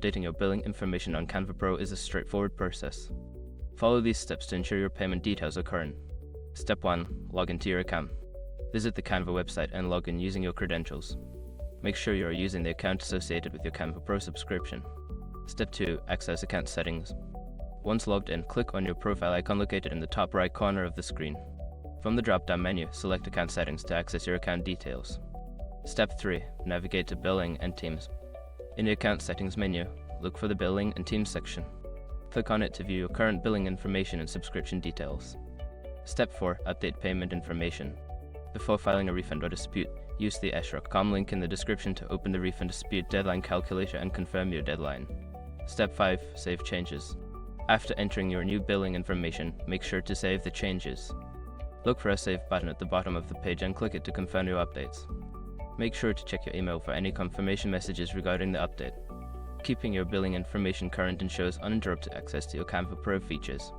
Updating your billing information on Canva Pro is a straightforward process. Follow these steps to ensure your payment details are current. Step 1. Log into your account. Visit the Canva website and log in using your credentials. Make sure you are using the account associated with your Canva Pro subscription. Step 2. Access account settings. Once logged in, click on your profile icon located in the top right corner of the screen. From the drop-down menu, select Account Settings to access your account details. Step 3. Navigate to Billing and Teams. In the Account Settings menu, look for the Billing and Teams section. Click on it to view your current billing information and subscription details. Step 4. Update payment information. Before filing a refund or dispute, use the s.com link in the description to open the refund dispute deadline calculator and confirm your deadline. Step 5. Save changes. After entering your new billing information, make sure to save the changes. Look for a Save button at the bottom of the page and click it to confirm your updates. Make sure to check your email for any confirmation messages regarding the update. Keeping your billing information current ensures uninterrupted access to your Canva Pro features.